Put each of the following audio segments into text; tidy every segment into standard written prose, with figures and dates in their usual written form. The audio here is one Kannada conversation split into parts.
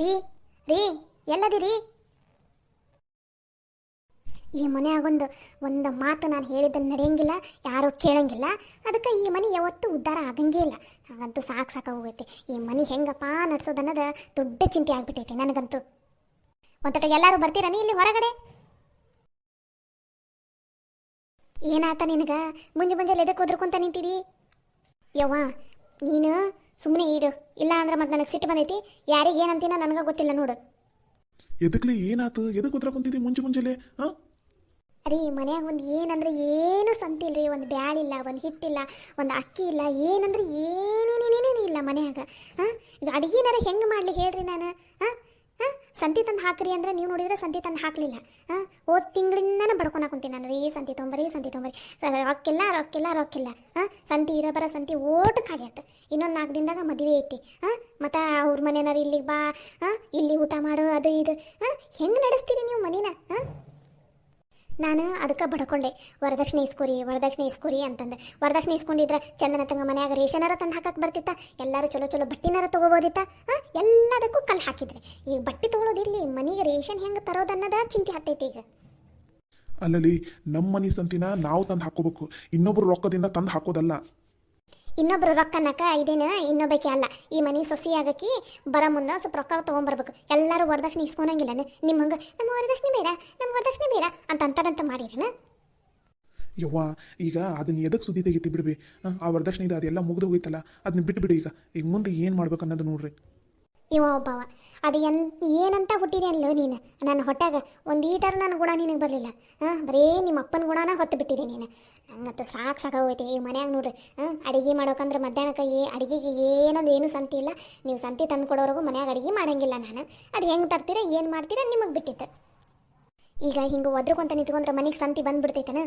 ರೀ ರೀ ಎಲ್ಲದಿರಿ? ಈ ಮನೆಯಾಗೊಂದು ಮಾತು ನಾನು ಹೇಳಿದ್ದನ್ನು ನಡೆಯಂಗಿಲ್ಲ, ಯಾರೂ ಕೇಳಂಗಿಲ್ಲ. ಅದಕ್ಕೆ ಈ ಮನೆ ಯಾವತ್ತೂ ಉದ್ಧಾರ ಆಗಂಗೇ ಇಲ್ಲ. ಹಾಗಂತೂ ಸಾಕಾಗೋಗೈತಿ. ಈ ಮನೆ ಹೆಂಗಪ್ಪ ನಡ್ಸೋದನ್ನೋದು ದೊಡ್ಡ ಚಿಂತೆ ಆಗ್ಬಿಟ್ಟೈತಿ ನನಗಂತೂ. ಒಂದೊಟ್ಟಿಗೆ ಎಲ್ಲರೂ ಬರ್ತೀರನಿ ಇಲ್ಲಿ ಹೊರಗಡೆ? ಏನಾತ ನಿನಗ? ಮುಂಜಾನೆ ಎದಕ್ಕೆ ಒದ್ರಕೊಂತ ನಿಂತಿದಿ? ಯವ್ವ ನೀನು ಸುಮ್ಮನೆ ಇರು, ಇಲ್ಲ ಅಂದ್ರೆ ಮತ್ತೆ ನನಗೆ ಸಿಟ್ಟು ಬಂದೈತಿ. ಯಾರಿಗೆ ಏನಂತೀನ ನನಗೆ ಗೊತ್ತಿಲ್ಲ ನೋಡು. ಎದಕ್ಲಿ ಏನಾತು? ಎದಕ್ಕೆ ಉದ್ರ ಕುಂತಿದ್ದಿ ಮುಂಜಾನೆ? ಹಾ ರೀ ಮನ್ಯಾಗ ಒಂದು ಏನಂದ್ರೆ ಏನು ಸಂತಿಲ್ರಿ. ಒಂದು ಬ್ಯಾಳಿಲ್ಲ, ಒಂದು ಹಿಟ್ಟಿಲ್ಲ, ಒಂದು ಅಕ್ಕಿ ಇಲ್ಲ, ಏನಂದ್ರೆ ಏನೇನೇನೇನೇನು ಇಲ್ಲ ಮನ್ಯಾಗ. ಹಾಂ ಈಗ ಅಡುಗೆನಾರ ಹೆಂಗೆ ಮಾಡಲಿ ಹೇಳ್ರಿ ನಾನು? ಹಾಂ ಹಾಂ ಸಂತಿ ತಂದು ಹಾಕ್ರಿ ಅಂದ್ರೆ ನೀವು ನೋಡಿದ್ರೆ ಸಂತಿ ತಂದು ಹಾಕಲಿಲ್ಲ. ಹಾಂ ಹೋದ ತಿಂಗಳಿಂದನೇ ಬಡ್ಕೊಳಕ್ಕೆ ಕುಂತೀನಿ ನಾನು. ರೀ ಸಂತಿ ತೊಂಬರಿ ರೊಕ್ಕಿಲ್ಲ. ಹಾಂ ಸಂತಿ ಇರೋ ಸಂತಿ ಓಟು ಖಾಲಿ ಆಯ್ತು. ಇನ್ನೊಂದು 4 ದಿನದಾಗ ಮದುವೆ ಐತಿ. ಹಾಂ ಮತ್ತು ಅವ್ರ ಮನೆಯವ್ರು ಇಲ್ಲಿಗೆ ಬಾ, ಹಾಂ ಇಲ್ಲಿ ಊಟ ಮಾಡು, ಅದು ಇದು. ಹಾಂ ಹೆಂಗೆ ನಡೆಸ್ತೀರಿ ನೀವು ಮನೇನ? ಹಾಂ ನಾನು ಅದಕ್ಕೆ ಬಡ್ಕೊಂಡೆ, ವರದಕ್ಷಿಣೆ ಇಸ್ಕೊರಿ ಅಂತಂದೆ. ವರದಕ್ಷಿಣೆ ಇಸ್ಕೊಂಡಿದ್ರೆ ಚಂದನ ತಂಗ ಮನ್ಯಾಗ ರೇಷನಾರ ತಂದು ಹಾಕಕ್ಕೆ ಬರ್ತಿತ್ತ, ಎಲ್ಲರೂ ಚಲೋ ಬಟ್ಟಿನಾರ ತೊಗೋಬೋದಿತ್ತ. ಹಾಂ ಎಲ್ಲದಕ್ಕೂ ಕಲ್ಲು ಹಾಕಿದ್ರೆ ಈಗ ಬಟ್ಟೆ ತೊಗೊಳೋದಿರಲಿ, ಮನೆಗೆ ರೇಷನ್ ಹೆಂಗೆ ತರೋದನ್ನೋದ ಚಿಂತೆ ಹತ್ತೈತಿ ಈಗ. ಅಲ್ಲಲ್ಲಿ ನಮ್ಮ ಮನೆ ಸಂತಿನ ನಾವು ತಂದು ಹಾಕೋಬೇಕು, ಇನ್ನೊಬ್ರು ರೊಕ್ಕದಿಂದ ತಂದು ಹಾಕೋದಲ್ಲ. ಇನ್ನೊಬ್ರು ರೊಕ್ಕನಕ ಇದೇನು ಇನ್ನೊಬ್ಬಕ್ಕೆ ಅಲ್ಲ. ಈ ಮನೆ ಸೊಸಿ ಆಗಕ್ಕೆ ಬರೋ ಮುಂದೆ ಸ್ವಲ್ಪ ರೊಕ್ಕ ತೊಗೊಂಬರ್ಬೇಕು. ಎಲ್ಲರೂ ವರದಕ್ಷಿಣೆ ಇಸ್ಕೊಳಂಗಿಲ್ಲ. ನಿಮ್ಮ ಹಂಗೆ ನಮ್ಮ ವರದಕ್ಷಿಣೆ ಬೇಡ ಅಂತಾರಂತ ಮಾಡಿರೇನ? ಯವ್ವ ಈಗ ಅದನ್ನ ಎದಕ್ಕೆ ಸುದ್ದಿ ತೆಗಿತಿ ಬಿಡ್ಬಿ. ಆ ವರದಕ್ಷಿಣೆ ಇದೆ, ಅದೆಲ್ಲ ಮುಗಿದು ಹೋಯ್ತಲ್ಲ, ಅದನ್ನ ಬಿಟ್ಬಿಡಿ. ಈಗ ಮುಂದೆ ಏನು ಮಾಡ್ಬೇಕು ಅನ್ನೋದು ನೋಡ್ರಿ. ಇವ ಒಬ್ಬವ ಅದು ಏನಂತ ಹುಟ್ಟಿದೆ ಅಲ್ಲೋ ನೀನು ನನ್ನ ಹೊಟ್ಟಾಗ. ಒಂದು ಈಟರ್ ನನ್ನ ಗುಣ ನಿನಗೆ ಬರಲಿಲ್ಲ. ಹಾಂ ಬರೀ ನಿಮ್ಮ ಅಪ್ಪನ ಗುಣನ ಹೊತ್ತು ಬಿಟ್ಟಿದೆ ನೀನು. ಹಂಗಂತೂ ಸಾಕಾಗೋಗೈತೆ ಈ ಮನ್ಯಾಗ ನೋಡ್ರಿ. ಅಡುಗೆ ಮಾಡೋಕಂದ್ರೆ ಮಧ್ಯಾಹ್ನಕ್ಕೆ ಅಡುಗೆಗೆ ಏನಂದು ಸಂತಿ ಇಲ್ಲ. ನೀವು ಸಂತಿ ತಂದು ಕೊಡೋವರೆಗೂ ಮನ್ಯಾಗ ಅಡುಗೆ ಮಾಡೋಂಗಿಲ್ಲ ನಾನು. ಅದು ಹೆಂಗೆ ತರ್ತೀರ ಏನು ಮಾಡ್ತೀರ ನಿಮಗೆ ಬಿಟ್ಟಿತ್ತು. ಈಗ ಹಿಂಗೆ ಒದ್ರಕೊಂತ ನಿಂತ್ಕೊಂಡ್ರೆ ಮನೆಗೆ ಸಂತಿ ಬಂದುಬಿಡ್ತೈತನ?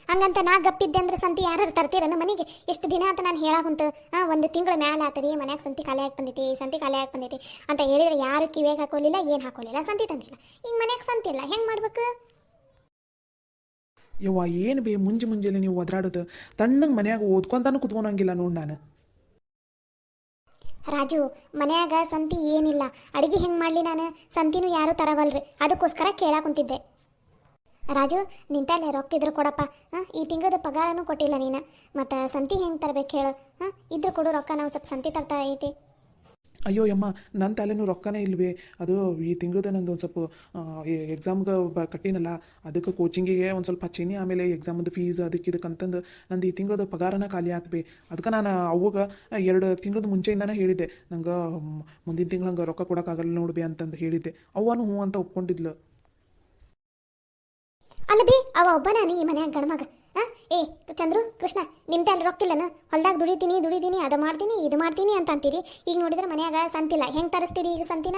ಹಂಗಂತ ನಾ ಗಪ್ಪಿದ್ದೆ ಅಂದ್ರೆ ಸಂತಿ ಯಾರು ತರ್ತೀರನ ಮನೆಗೆ? ಎಷ್ಟು ದಿನ ಅಂತ ನಾನು ಹೇಳಾಕುಂತು. ಒಂದು ತಿಂಗಳ ಮ್ಯಾಲೆ ಆತರಿ ಮನ್ಯಾಗ ಸಂತಿ ಖಾಲಿ ಆಗಿ ಬಂದೈತಿ ಅಂತ ಹೇಳಿದ್ರೆ ಯಾರು ಕಿವಿಯಾಗ ಹಾಕೋಲಿಲ್ಲ, ಏನು ಹಾಕೋಲಿಲ್ಲ, ಸಂತಿ ತಂದಿಲ್ಲ. ಈಗ ಮನ್ಯಾಗ ಸಂತಿ ಇಲ್ಲ, ಹೆಂಗೆ ಮಾಡ್ಬೇಕು? ಯವ್ವ ಏನು ಬೇ ಮುಂಜಾನೆ ನೀವು ಒದ್ರಾಡೋದು? ತಣ್ಣಗೆ ಮನ್ಯಾಗ ಓದ್ಕೊಂತಾನು ಕುತ್ಕೊಳಂಗಿಲ್ಲ ನೋಡಿ ನಾನು. ರಾಜು ಮನ್ಯಾಗ ಸಂತಿ ಏನಿಲ್ಲ, ಅಡುಗೆ ಹೆಂಗೆ ಮಾಡಲಿ ನಾನು? ಸಂತಿನೂ ಯಾರು ತರವಲ್ರಿ, ಅದಕ್ಕೋಸ್ಕರ ಕೇಳಾಕುಂತಿದ್ದೆ. ರಾಜು ನಿಂತಲ್ಲೇ ರೊಕ್ಕ ಇದ್ರು ಕೊಡಪ್ಪ. ಈ ತಿಂಗಳದ ಪಗಾರನೂ ಕೊಟ್ಟಿಲ್ಲ ನೀನು, ಮತ್ತು ಸಂತಿ ಹೆಂಗೆ ತರಬೇಕು ಹೇಳು? ಇದ್ರು ಕೊಡು ರೊಕ್ಕ, ನಾವು ಸ್ವಲ್ಪ ಸಂತಿ ತರ್ತಾ ಐತಿ. ಅಯ್ಯೋ ಯಮ್ಮ, ನನ್ನ ತಲೆನೂ ರೊಕ್ಕನೇ ಇಲ್ವೇ. ಅದು ಈ ತಿಂಗಳದ ನಂದು ಒಂದು ಸ್ವಲ್ಪ ಎಕ್ಸಾಮ್ಗೆ ಕಟ್ಟಿನಲ್ಲ, ಅದಕ್ಕೆ ಕೋಚಿಂಗಿಗೆ ಒಂದು ಸ್ವಲ್ಪ ಹಚ್ಚೀನಿ. ಆಮೇಲೆ ಎಕ್ಸಾಮದ್ದು ಫೀಸ್ ಇದಕ್ಕಂತಂದು ನಂದು ಈ ತಿಂಗಳದ ಪಗಾರನ ಖಾಲಿ ಆತ್ಬೇ. ಅದಕ್ಕೆ ನಾನು ಅವಾಗ 2 ತಿಂಗಳದ ಮುಂಚೆಯಿಂದನೇ ಹೇಳಿದ್ದೆ, ನಂಗೆ ಮುಂದಿನ ತಿಂಗಳು ಹಂಗೆ ರೊಕ್ಕ ಕೊಡೋಕ್ಕಾಗಲ್ಲ ನೋಡ್ಬೇ ಅಂತಂದು ಹೇಳಿದ್ದೆ. ಅವನು ಹ್ಞೂ ಅಂತ ಒಪ್ಕೊಂಡಿದ್ಲು. ಅಲ್ಲ ಬಿ ಅವ ಒಬ್ಬ ನಾನು ಈ ಮನ್ಯಾಗ ಗಣಮಗ. ಏ ಚಂದ್ರು ಕೃಷ್ಣ ನಿಮ್ದೆ ಅಲ್ಲಿ ರೊಕ್ಕಿಲ್ಲನ? ಹೊಲ್ದಾಗ ದುಡಿತೀನಿ ಅದು ಮಾಡ್ತೀನಿ ಇದು ಮಾಡ್ತೀನಿ ಅಂತ ಅಂತೀರಿ. ಈಗ ನೋಡಿದ್ರೆ ಮನ್ಯಾಗ ಸಂತಿಲ್ಲ, ಹೆಂಗೆ ತರಿಸ್ತೀರಿ ಈಗ ಸಂತಿನ?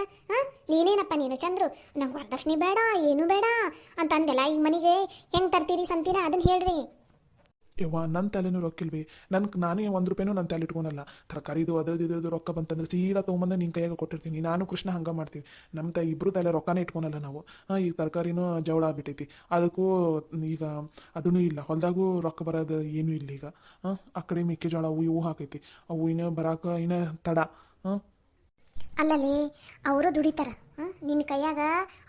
ನೀನೇನಪ್ಪ ನೀನು ಚಂದ್ರು, ನಂಗೆ ವರದಕ್ಷಿಣೆ ಬೇಡ ಏನು ಬೇಡ ಅಂತ ಅಂದೆಲ್ಲ. ಈಗ ಮನೆಗೆ ಹೆಂಗೆ ತರ್ತೀರಿ ಸಂತಿನ ಅದನ್ನು ಹೇಳ್ರಿ. ಯವ್ವ ನನ್ನ ತಲೆನೂ ರೊಕ್ಕಿಲ್ವಿ. ನಾನೇ 1 ರೂಪಾಯಿನೂ ನನ್ನ ತಲೆ ಇಟ್ಕೊಳಲ್ಲ. ತರಕಾರಿದು ಅದ್ರದ್ದು ರೊಕ್ಕ ಬಂತಂದ್ರೆ ಸೀದಾ ತೊಗೊಂಬಂದು ನಿನ್ನ ಕೈಯಾಗ ಕೊಟ್ಟಿರ್ತೀನಿ. ನಾನು ಕೃಷ್ಣ ಹಂಗೆ ಮಾಡ್ತೀವಿ. ನಮ್ಮ ಇಬ್ಬರು ತಲೆ ರೊಕ್ಕನೇ ಇಟ್ಕೊಳಲ್ಲ ನಾವು. ಈಗ ತರಕಾರಿನೂ ಜವಳ ಆಗ್ಬಿಟ್ಟೈತಿ, ಅದಕ್ಕೂ ಈಗ ಅದೂ ಇಲ್ಲ. ಹೊಲದಾಗೂ ರೊಕ್ಕ ಬರೋದು ಏನೂ ಇಲ್ಲ ಈಗ. ಆ ಕಡೆ ಮೆಕ್ಕೆಜೋಳ ಅವು ಇವು ಹಾಕೈತಿ, ಅವು ಇನ್ನೂ ಬರಾಕ ಇನ್ನೂ ತಡ. ಅಲ್ಲಲ್ಲಿ ಅವರು ದುಡಿತಾರ, ನಿನ್ನ ಕೈಯಾಗ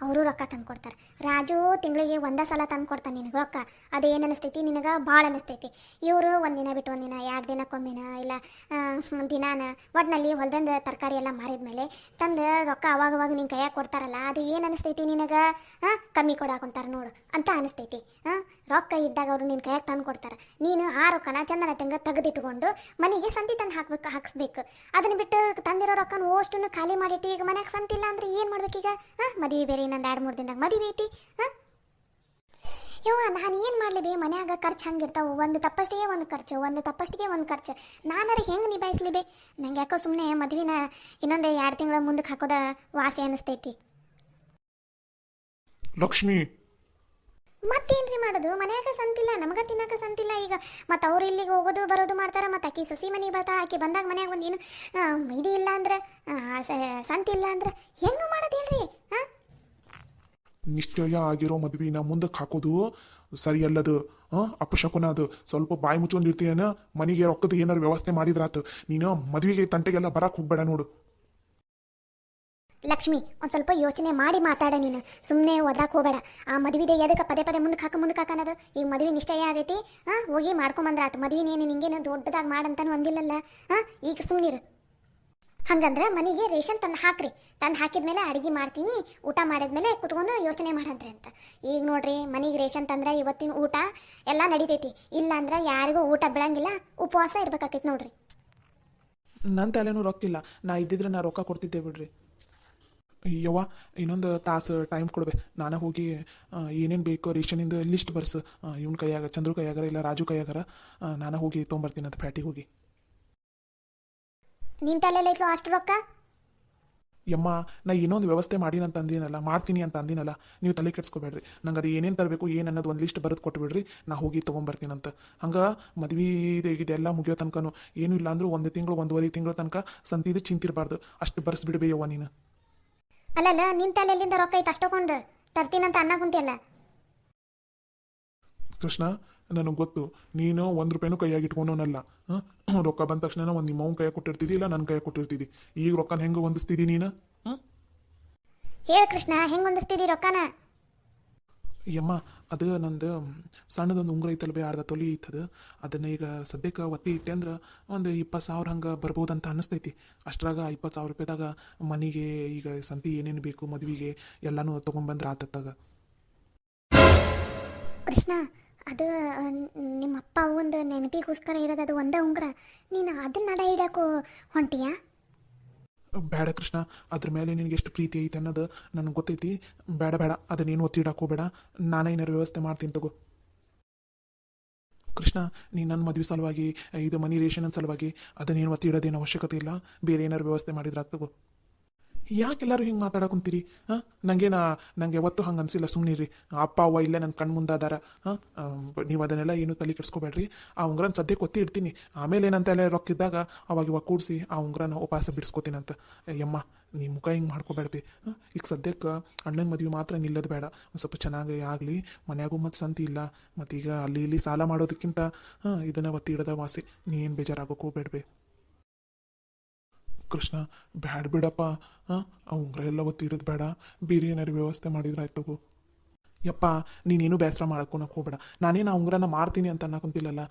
ಅವರು ರೊಕ್ಕ ತಂದು ಕೊಡ್ತಾರೆ. ರಾಜು ತಿಂಗಳಿಗೆ 1 ಸಲ ತಂದು ಕೊಡ್ತಾನೆ ನಿನಗೆ ರೊಕ್ಕ. ಅದೇನು ಅನಿಸ್ತೈತಿ ನಿನಗೆ? ಭಾಳ ಅನಿಸ್ತೈತಿ. ಇವರು ಒಂದಿನ ಬಿಟ್ಟು ಒಂದಿನ, 2 ದಿನಕ್ಕೊಮ್ಮಿನ, ಇಲ್ಲ ದಿನಾನ, ಒಟ್ಟಿನಲ್ಲಿ ಹೊಲದಿಂದ ತರಕಾರಿ ಎಲ್ಲ ಮಾರಿದ್ಮೇಲೆ ತಂದು ರೊಕ್ಕ ಅವಾಗವಾಗ ನಿನ್ನ ಕೈಯಾಗ ಕೊಡ್ತಾರಲ್ಲ, ಅದು ಏನು ಅನಿಸ್ತೈತಿ ನಿನಗೆ? ಕಮ್ಮಿ ಕೊಡಾಕೊಂತಾರೆ ನೋಡು ಅಂತ ಅನಿಸ್ತೈತಿ. ರೊಕ್ಕ ಇದ್ದಾಗ ಅವರು ನಿನ್ನ ಕೈಯಾಗ ತಂದು ಕೊಡ್ತಾರೆ. ನೀನು ಆ ರೊಕ್ಕನ ಚಂದನ ತಂಗ ತೆಗೆದಿಟ್ಕೊಂಡು ಮನೆಗೆ ಸಂತಿ ತಂದು ಹಾಕ್ಸ್ಬೇಕು. ಅದನ್ನು ಬಿಟ್ಟು ತಂದಿರೋ ರೊಕ್ಕನ ಓಷ್ಟನ್ನು ಖಾಲಿ ಮಾಡಿಟ್ಟು ಈಗ ಮನ್ಯಾಗ ಸಂತಿಲ್ಲ ಅಂದ್ರೆ ಏನು ಮಾಡ್ಬೇಕೀಗ? ಮದುವೆ ಬೇರೆ ಇನ್ನೊಂದು 2-3 ದಿನದಾಗ ಮದುವೆ ಐತಿ. ಯವ್ವ ನಾನು ಏನು ಮಾಡಲಿ ಬೇ? ಮನ್ಯಾಗ ಖರ್ಚು ಹಂಗಿರ್ತಾವೆ. ಒಂದು ತಪ್ಪಷ್ಟಿಗೆ ಒಂದು ಖರ್ಚು ನಾನಾರ ಹೆಂಗೆ ನಿಭಾಯಿಸ್ಲಿ ಬೇ? ನಂಗೆ ಯಾಕೋ ಸುಮ್ಮನೆ ಮದುವೆನ ಇನ್ನೊಂದು 2 ತಿಂಗಳ ಮುಂದಕ್ಕೆ ಹಾಕೋದ ವಾಸಿ ಅನಿಸ್ತೈತಿ. ಲಕ್ಷ್ಮಿ ಮತ್ತೇನ್ರಿ ಮಾಡೋದು? ಮನ್ಯಾಗ ಸಂತಿಲ್ಲ, ನಮಗ ತಿನ್ನಕ ಸಂತಿಲ್ಲ. ಈಗ ಮತ್ತು ಅವ್ರು ಇಲ್ಲಿಗೆ ಹೋಗೋದು ಬರೋದು ಮಾಡ್ತಾರೆ. ಮತ್ತು ಆಕಿ ಸೊಸಿ ಮನೆಗೆ ಬರ್ತಾ, ಆಕಿ ಬಂದಾಗ ಮನ್ಯಾಗ ಒಂದು ಏನು ಇದು ಇಲ್ಲ ಅಂದ್ರೆ, ಸಂತಿ ಇಲ್ಲ ಅಂದ್ರೆ ಹೆಂಗೆ ಮಾಡೋದು ಹೇಳ್ರಿ? ನಿಶ್ಚಯ ಆಗಿರೋ ಮದ್ವಿನ ಮುಂದಕ್ಕೆ ಹಾಕೋದು ಸರಿ ಅಲ್ಲದು. ಅಪಶಕುನ ಅದು. ಸ್ವಲ್ಪ ಬಾಯಿ ಮುಚ್ಕೊಂಡಿರ್ತೀಯನ, ಮನೆಗೆ ರೊಕ್ಕದ ಏನಾರು ವ್ಯವಸ್ಥೆ ಮಾಡಿದ್ರಾತು. ನೀನು ಮದುವೆಗೆ ತಂಟೆಗೆಲ್ಲ ಬರಕ್ಕೆ ಹೋಗ್ಬೇಡ ನೋಡು. ಲಕ್ಷ್ಮಿ ಒಂದು ಸ್ವಲ್ಪ ಯೋಚನೆ ಮಾಡಿ ಮಾತಾಡ ನೀನು. ಸುಮ್ಮನೆ ಒದ್ರಾಕ್ ಹೋಗಬೇಡ. ಆ ಮದುವೆದೆ ಎದಕ್ಕೆ ಪದೇ ಪದೇ ಮುಂದಕ್ಕೆ ಹಾಕ ಅನ್ನೋದು. ಈಗ ಮದುವೆ ನಿಶ್ಚಯ ಆಗೈತಿ, ಹೋಗಿ ಮಾಡ್ಕೊಂಬಂದ್ರ ಆತು. ಮದುವೆನೇನು ನಿಂಗೇನು ದೊಡ್ಡದಾಗಿ ಮಾಡಂತಾನು ಅಂದಿಲ್ಲಲ್ಲ. ಈಗ ಸುಮ್ಮನಿರು. ಹಂಗಂದ್ರೆ ಮನೆಗೆ ರೇಷನ್ ತಂದು ಹಾಕ್ರಿ. ತಂದು ಹಾಕಿದ್ಮೇಲೆ ಅಡುಗೆ ಮಾಡ್ತೀನಿ, ಊಟ ಮಾಡಿದ್ಮೇಲೆ ಕುತ್ಕೊಂಡು ಯೋಚನೆ ಮಾಡಂತ್ರಿ ಅಂತ. ಈಗ ನೋಡ್ರಿ, ಮನೆಗೆ ರೇಷನ್ ತಂದ್ರೆ ಇವತ್ತಿನ ಊಟ ಎಲ್ಲ ನಡಿತೈತಿ. ಇಲ್ಲ ಅಂದ್ರೆ ಯಾರಿಗೂ ಊಟ ಬೀಳಂಗಿಲ್ಲ, ಉಪವಾಸ ಇರ್ಬೇಕಾಕೈತಿ ನೋಡ್ರಿ. ನನ್ನ ತಲೆನೂ ರೊಕ್ಕಿಲ್ಲ. ನಾ ಇದ್ದಿದ್ರೆ ನಾ ರೊಕ್ಕ ಕೊಡ್ತಿದ್ದೆ ಬಿಡ್ರಿ. ಯವ್ವ ಇನ್ನೊಂದು ತಾಸು ಟೈಮ್ ಕೊಡ್ಬೇ. ನಾನು ಹೋಗಿ ಏನೇನು ಬೇಕೋ ರೇಷನಿಂದ ಲಿಸ್ಟ್ ಬರ್ಸು. ಇವ್ನ ಕೈಯಾಗ, ಚಂದ್ರು ಕೈಯಾಗರ ಇಲ್ಲ ರಾಜು ಕೈಯಾಗರ. ನಾನು ಹೋಗಿ ತೊಗೊಂಬರ್ತೀನಿ ಅಂತ ಪ್ಯಾಟಿಗೆ ಹೋಗಿ. ನಿನ್ ತಲೆಯಲ್ಲೈತ್ಲೋ ಅಷ್ಟು ರೊಕ್ಕ? ಯಮ್ಮ, ನಾ ಇನ್ನೊಂದು ವ್ಯವಸ್ಥೆ ಮಾಡೀನಿ ಅಂತ ಅಂದಿನಲ್ಲ, ಮಾಡ್ತೀನಿ ಅಂತ ಅಂದಿನಲ್ಲ. ನೀವು ತಲೆ ಕೆಡ್ಸ್ಕೊಬೇಡ್ರಿ. ನಂಗೆ ಅದು ಏನೇನು ತರಬೇಕು ಏನು ಅನ್ನೋದು ಒಂದು ಲಿಸ್ಟ್ ಬರೆದು ಕೊಟ್ಬಿಡ್ರಿ. ನಾ ಹೋಗಿ ತೊಗೊಂಬರ್ತೀನಂತ. ಹಂಗೆ ಮದ್ವೆ ಇದೆಲ್ಲ ಮುಗಿಯೋ ತನಕನೂ ಏನೂ ಇಲ್ಲ ಅಂದರೂ 1 ತಿಂಗಳು 1.5 ತಿಂಗಳು ತನಕ ಸಂತಿದು ಚಿಂತಿರಬಾರ್ದು. ಅಷ್ಟು ಬರ್ಸ್ಬಿಡ್ಬೇಯವ್ವ ನೀನು. ಅಲ್ಲಲ್ಲ, ನಿನ್ ತಲೆಯಲ್ಲಿಂದ ರೊಕ್ಕ ಐತೆ ಅಷ್ಟೊಂದು ತರ್ತೀನಂತ ಅನ್ನ ಕುಂತಿಯಲ್ಲ. ಕೃಷ್ಣ, ನನಗೆ ಗೊತ್ತು ನೀನು 1 ರೂಪಾಯಿನೂ ಕೈಯಾಗಿ ಇಟ್ಕೊಂಡವನಲ್ಲ. ರೊಕ್ಕ ಬಂದ ತಕ್ಷಣ ಒಂದು ನಿಮ್ಮ ಅವ್ನ ಕೈಯಾಗ ಕೊಟ್ಟಿರ್ತಿದ್ದಿ, ಇಲ್ಲ ನನ್ನ ಕೈಯಾಗ ಕೊಟ್ಟಿರ್ತಿದ್ದಿ. ಈಗ ರೊಕ್ಕನ ಹೆಂಗೆ ಹೊಂದಿಸ್ತಿದ್ದಿ ನೀನು? ಹೇಳ ಕೃಷ್ಣ, ಹೆಂಗ್ ಹೊಂದಿಸ್ತಿದಿ ರೊಕ್ಕನ? ಯಮ್ಮ, ಅದು ನಂದು ಸಣ್ಣದೊಂದು ಉಂಗುರ ಐತಲ್ಲ ಬೇ, 1/2 ತೊಲಿ ಐತದು. ಅದನ್ನು ಈಗ ಸದ್ಯಕ್ಕೆ ಒತ್ತಿ ಇಟ್ಟೆ ಅಂದ್ರೆ ಒಂದು 20,000 ಹಂಗೆ ಬರ್ಬೋದಂತ ಅನ್ನಿಸ್ತೈತಿ. ಅಷ್ಟ್ರಾಗ 20,000 ರೂಪಾಯಿದಾಗ ಮನೆಗೆ ಈಗ ಸಂತಿ ಏನೇನು ಬೇಕು ಮದುವೆಗೆ ಎಲ್ಲನೂ ತೊಗೊಂಡ್ಬಂದ್ರೆ ಆತತ್ತಾಗ. ಕೃಷ್ಣ, ಅದು ನಿಮ್ಮ ಅಪ್ಪ ಒಂದು ನೆನಪಿಗೋಸ್ಕರ ಇರೋದು. ಅದು ಒಂದೇ ಉಂಗ್ರ, ನೀನು ಅದನ್ನ ನಡ ಇಡಕ್ಕೂ ಹೊಂಟಿಯಾ? ಬೇಡ ಕೃಷ್ಣ, ಅದ್ರ ಮೇಲೆ ನಿನಗೆ ಎಷ್ಟು ಪ್ರೀತಿ ಐತೆ ಅನ್ನೋದು ನನಗೆ ಗೊತ್ತೈತಿ. ಬೇಡ ಬೇಡ, ಅದನ್ನೇನು ಒತ್ತಿ ಇಡಾಕೋಬೇಡ. ನಾನೇ ಏನಾರು ವ್ಯವಸ್ಥೆ ಮಾಡ್ತೀನಿ ತಗೋ. ಕೃಷ್ಣ, ನೀನು ನನ್ನ ಮದುವೆ ಸಲುವಾಗಿ, ಇದು ಮನಿ ರೇಷನ್ ಸಲುವಾಗಿ ಅದನ್ನೇನು ಒತ್ತಿ ಇಡೋದೇನು ಅವಶ್ಯಕತೆ ಇಲ್ಲ. ಬೇರೆ ಏನಾರು ವ್ಯವಸ್ಥೆ ಮಾಡಿದ್ರೆ ತಗೋ. ಯಾಕೆಲ್ಲರೂ ಹಿಂಗೆ ಮಾತಾಡಕೊಂತೀರಿ? ನಂಗೆ ಯಾವತ್ತೂ ಹಂಗೆ ಅನಿಸಿಲ್ಲ. ಸುಮ್ಮನಿರಿ. ಅಪ್ಪ ಅವ್ವ ಇಲ್ಲೇ ನನ್ನ ಕಣ್ಣು ಮುಂದಾದಾರ. ನೀವು ಅದನ್ನೆಲ್ಲ ಏನು ತಲೆ ಕೆಡಿಸ್ಕೋಬೇಡ್ರಿ. ಆ ಉಂಗ್ರನ ಸದ್ಯಕ್ಕೆ ಒತ್ತಿ ಇಡ್ತೀನಿ. ಆಮೇಲೆ ಏನಂತೆಲ್ಲ ರೊಕ್ಕಿದ್ದಾಗ ಅವಾಗ ಇವಾಗ ಕೂಡಿಸಿ ಆ ಉಂಗ್ರನ ಉಪವಾಸ ಬಿಡಿಸ್ಕೋತೀನಂತ. ಯಮ್ಮ, ನೀ ಮುಖ ಹಿಂಗೆ ಮಾಡ್ಕೋಬೇಡ್ರಿ. ಈಗ ಸದ್ಯಕ್ಕೆ ಅಣ್ಣನ ಮದುವೆ ಮಾತ್ರ ನಿಲ್ಲೋದು ಬೇಡ. ಒಂದು ಸ್ವಲ್ಪ ಚೆನ್ನಾಗಿ ಆಗಲಿ. ಮನ್ಯಾಗೂ ಮತ್ತು ಸಂತಿ ಇಲ್ಲ. ಮತ್ತೀಗ ಅಲ್ಲಿ ಇಲ್ಲಿ ಸಾಲ ಮಾಡೋದಕ್ಕಿಂತ ಇದನ್ನು ಒತ್ತಿ ಇಡೋದ ವಾಸಿ. ನೀ ಏನು ಬೇಜಾರಾಗೋಕೆ ಹೋಗ್ಬೇಡ್ಬೇ. ಕೃಷ್ಣ, ಬ್ಯಾಡ ಬಿಡಪ್ಪ. ಆ ಉಂಗ್ರ ಎಲ್ಲ ಒತ್ತಿ ಇಡೋದು ಬೇಡ. ಬೇರೆ ಏನಾರು ವ್ಯವಸ್ಥೆ ಮಾಡಿದ್ರೆ ಆಯ್ತು ತಗೋ. ಯಪ್ಪ, ನೀನೇನು ಬೇಸರ ಮಾಡ್ಕೊಳಕ್ಕೆ ಹೋಗ್ಬೇಡ. ನಾನೇನು ಆ ಉಂಗ್ರನ ಮಾರ್ತೀನಿ ಅಂತ ಅನ್ನಕೊಂತಿಲ್ಲಲ್ಲ.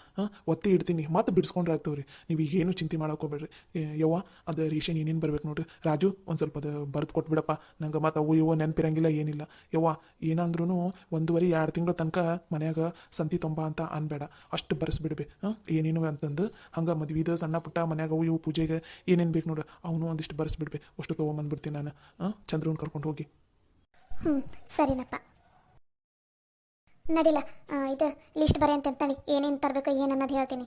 ಒತ್ತಿ ಇಡ್ತೀನಿ, ಮತ್ತೆ ಬಿಡಿಸ್ಕೊಂಡ್ರೆ ಆಯ್ತವ್ರಿ. ನೀವು ಈಗೇನು ಚಿಂತೆ ಮಾಡೋಕೆ ಹೋಗ್ಬೇಡ್ರಿ. ಯವ್ವ, ಅದು ರೇಷನ್ ಏನೇನು ಬರ್ಬೇಕು ನೋಡ್ರಿ. ರಾಜು, ಒಂದು ಸ್ವಲ್ಪ ಅದು ಬರೆದು ಕೊಟ್ಬಿಡಪ್ಪ. ನಂಗೆ ಮತ್ತೆ ಅವು ಇವು ನೆನಪಿರಂಗಿಲ್ಲ, ಏನಿಲ್ಲ. ಯವ್ವ, ಏನಂದ್ರೂ 1.5-2 ತಿಂಗಳ ತನಕ ಮನ್ಯಾಗ ಸಂತಿ ತೊಂಬ ಅಂತ ಅನ್ಬೇಡ. ಅಷ್ಟು ಬರೆಸ್ಬಿಡ್ಬೇ. ಏನೇನು ಅಂತಂದು ಹಂಗೆ ಮದುವೆದು ಸಣ್ಣ ಪುಟ್ಟ ಮನ್ಯಾಗ ಅವು ಇವು ಪೂಜೆಗೆ ಏನೇನು ಬೇಕು ನೋಡ್ರಿ, ಅವನು ಒಂದಿಷ್ಟು ಬರೆಸ್ಬಿಡ್ಬೇ. ಅಷ್ಟು ತೊಗೊಂಬಂದ್ಬಿಡ್ತೀನಿ ನಾನು. ಚಂದ್ರನ್ ಕರ್ಕೊಂಡು ಹೋಗಿ. ಸರಿನಪ್ಪ, ನಡಿಲ್ಲ. ಇದು ಲಿಸ್ಟ್ ಬರೀ ಅಂತ ಅಂತೇಳಿ ಏನೇನು ತರಬೇಕು ಏನನ್ನೋದು ಹೇಳ್ತೀನಿ.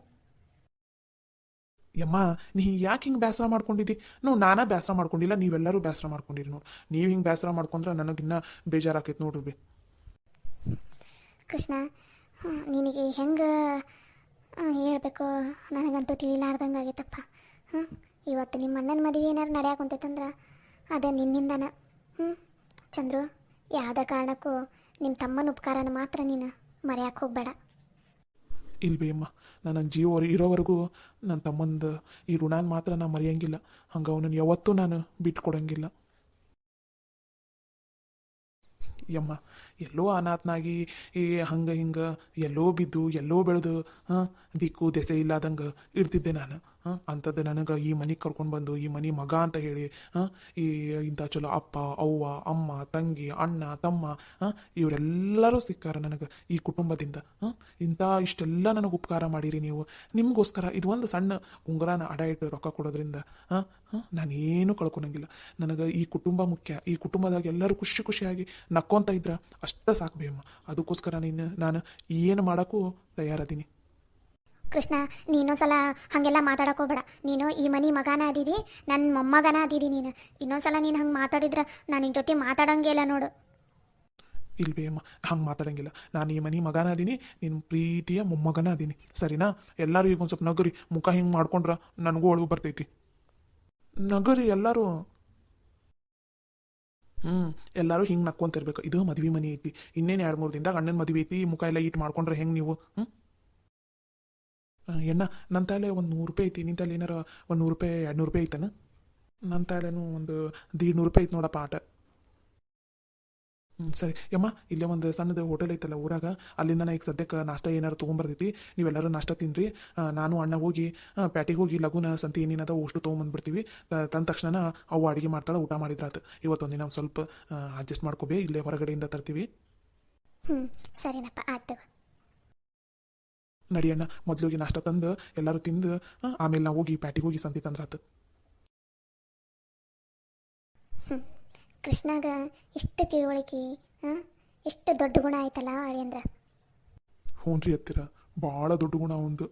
ಯಮ್ಮ, ನೀ ಯಾಕೆ ಹಿಂಗೆ ಬೇಸರ ಮಾಡ್ಕೊಂಡಿದ್ದಿ? ನಾನಾ ಬೇಸರ ಮಾಡ್ಕೊಂಡಿಲ್ಲ, ನೀವೆಲ್ಲರೂ ಬೇಸರ ಮಾಡ್ಕೊಂಡಿರಿ ನೋಡಿ. ನೀವು ಹಿಂಗೆ ಬೇಸರ ಮಾಡ್ಕೊಂಡ್ರೆ ನನಗಿನ್ನ ಬೇಜಾರಾಕೈತೆ ನೋಡ್ರಿ. ಕೃಷ್ಣ, ನಿನಗೆ ಹೆಂಗೆ ಹೇಳ್ಬೇಕು ನನಗಂತೂ ತಿಳಿಲಾರ್ದಂಗೆ ಆಗೈತಪ್ಪ. ಇವತ್ತು ನಿಮ್ಮ ಅಣ್ಣನ ಮದುವೆ ಏನಾರು ನಡೆಯಕ್ಕೆ ಕುಂತೈತಂದ್ರೆ ಅದೇ ನಿನ್ನಿಂದನ. ಚಂದ್ರು, ಯಾವುದೇ ಕಾರಣಕ್ಕೂ ನಿಮ್ಮ ತಮ್ಮನ ಉಪಕಾರನ ಮಾತ್ರ ನೀನು ಮರೆಯಕ್ಕೆ ಹೋಗಬೇಡ. ಇಲ್ವೇ ಅಮ್ಮ, ನನ್ನ ಜೀವ ಇರೋವರೆಗೂ ನನ್ನ ತಮ್ಮಂದು ಈ ಋಣಾನ್ ಮಾತ್ರ ನಾನು ಮರೆಯಂಗಿಲ್ಲ. ಹಂಗೆ ಅವನನ್ನು ಯಾವತ್ತೂ ನಾನು ಬಿಟ್ಟು ಕೊಡಂಗಿಲ್ಲ. ಯಮ್ಮ, ಎಲ್ಲೋ ಅನಾಥನಾಗಿ ಹಂಗೆ ಹಿಂಗೆ ಎಲ್ಲೋ ಬಿದ್ದು ಎಲ್ಲೋ ಬೆಳೆದು ದಿಕ್ಕು ದೆಸೆ ಇಲ್ಲದಂಗೆ ಇರ್ತಿದ್ದೆ ನಾನು. ಅಂಥದ್ದು ನನಗೆ ಈ ಮನೆಗೆ ಕರ್ಕೊಂಡು ಬಂದು ಈ ಮನೆ ಮಗ ಅಂತ ಹೇಳಿ ಈ ಇಂಥ ಚಲೋ ಅಪ್ಪ ಅವ್ವ ಅಮ್ಮ ತಂಗಿ ಅಣ್ಣ ತಮ್ಮ ಇವರೆಲ್ಲರೂ ಸಿಕ್ಕಾರ ನನಗೆ ಈ ಕುಟುಂಬದಿಂದ. ಇಷ್ಟೆಲ್ಲ ನನಗೆ ಉಪಕಾರ ಮಾಡಿರಿ ನೀವು. ನಿಮಗೋಸ್ಕರ ಇದು ಒಂದು ಸಣ್ಣ ಉಂಗುರನ ಅಡ ಇಟ್ಟು ರೊಕ್ಕ ಕೊಡೋದ್ರಿಂದ ನಾನೇನು ಕಳ್ಕೊಳಂಗಿಲ್ಲ. ನನಗೆ ಈ ಕುಟುಂಬ ಮುಖ್ಯ. ಈ ಕುಟುಂಬದಾಗ ಎಲ್ಲರೂ ಖುಷಿ ಖುಷಿಯಾಗಿ ನಕ್ಕೊಂತ ಇದ್ರೆ ಅಷ್ಟೇ ಸಾಕು ಬೇಯಮ್ಮ. ಅದಕ್ಕೋಸ್ಕರ ನಾನು ಏನು ಮಾಡೋಕ್ಕೂ ತಯಾರದೀನಿ. ಕೃಷ್ಣ, ನೀನೊಂದ್ಸಲ ಹಾಗೆಲ್ಲ ಮಾತಾಡೋಕೋಬೇಡ. ನೀನು ಈ ಮನೆ ಮಗನ ಅದೀದಿ, ನನ್ನ ಮೊಮ್ಮಗನ ಅದೀದಿ. ನೀನು ಇನ್ನೊಂದ್ಸಲ ನೀನು ಹಂಗೆ ಮಾತಾಡಿದ್ರೆ ನಾನು ನಿನ್ನ ಜೊತೆ ಮಾತಾಡೋಂಗೇ ಇಲ್ಲ ನೋಡು. ಇಲ್ವೇ ಅಮ್ಮ, ಹಂಗೆ ಮಾತಾಡಂಗಿಲ್ಲ. ನಾನು ಈ ಮನೆ ಮಗನ ಅದೀನಿ, ನಿನ್ನ ಪ್ರೀತಿಯ ಮೊಮ್ಮಗನ ಅದೀನಿ. ಸರಿನಾ? ಎಲ್ಲರೂ ಈಗ ಒಂದು ಸ್ವಲ್ಪ ನಗರಿ. ಮುಖ ಹಿಂಗೆ ಮಾಡ್ಕೊಂಡ್ರೆ ನನಗೂ ಒಳಗೂ ಬರ್ತೈತಿ. ನಗರಿ ಎಲ್ಲರೂ. ಎಲ್ಲರೂ ಹಿಂಗೆ ನಕ್ಕೊಂತಿರ್ಬೇಕು. ಇದು ಮದುವೆ ಮನೆ ಐತಿ. ಇನ್ನೇನು 2-3 ದಿನದಾಗ ಅಣ್ಣನ ಮದುವೆ ಐತಿ. ಮುಖ ಎಲ್ಲ ಈಟ್ ಮಾಡ್ಕೊಂಡ್ರೆ ಹೆಂಗೆ ನೀವು? ಎಣ್ಣ, ನನ್ನ ತಲೆ ಒಂದು 100 ರೂಪಾಯಿ ಐತಿ. ನಿನ್ನ ತಲೆ ಏನಾರ 100 ರೂಪಾಯಿ 200 ರೂಪಾಯಿ ಐತನ? ನನ್ನ ತಲೆನೂ ಒಂದು 150 ರೂಪಾಯಿ ಐತೆ ನೋಡಪ್ಪ ಆಟ. ಸರಿ ಯಮ್ಮ, ಇಲ್ಲೇ ಒಂದು ಸಣ್ಣದು ಹೋಟೆಲ್ ಐತಲ್ಲ ಊರಾಗ, ಅಲ್ಲಿಂದ ನಾ ಈಗ ಸದ್ಯಕ್ಕೆ ನಾಷ್ಟ ಏನಾರು ತೊಗೊಂಬರ್ತೈತಿ. ನೀವೆಲ್ಲರೂ ನಾಷ್ಟ ತಿನ್ನಿರಿ. ನಾನು ಅಣ್ಣ ಹೋಗಿ ಪ್ಯಾಟಿಗೆ ಹೋಗಿ ಲಘುನ ಸಂತಿ ಏನೇನದ ಅಷ್ಟು ತೊಗೊಂಬಂದ್ಬಿಡ್ತೀವಿ. ತಂದ ತಕ್ಷಣ ಅವು ಅಡುಗೆ ಮಾಡ್ತಾಳೆ, ಊಟ ಮಾಡಿದ್ರಾತು. ಇವತ್ತೊಂದಿನ ಒಂದು ಸ್ವಲ್ಪ ಅಡ್ಜಸ್ಟ್ ಮಾಡ್ಕೋಬೇ, ಇಲ್ಲೇ ಹೊರಗಡೆಯಿಂದ ತರ್ತೀವಿ. ಹ್ಞೂ ಸರಿನಪ್ಪ, ಆಯ್ತು. ನಡಿಯಣ್ಣ, ಮೊದಲಿಗೆ ನಾಷ್ಟ ತಂದು ಎಲ್ಲರೂ ತಿಂದು ಆಮೇಲೆ ನಾವು ಹೋಗಿ ಪ್ಯಾಟಿಗೆ ಹೋಗಿ ಸಂತಿ ತಂದ್ರಾತು. ಕೃಷ್ಣಾಗ ಇಷ್ಟು ತಿಳುವಳಿಕೆ, ಹಾಂ, ಎಷ್ಟು ದೊಡ್ಡ ಗುಣ ಆಯ್ತಲ್ಲ ಅಳಿಯಂದ್ರ. ಹ್ಞೂ ರೀ ಹತ್ತಿರ ಭಾಳ ದೊಡ್ಡ ಗುಣ ಒಂದು.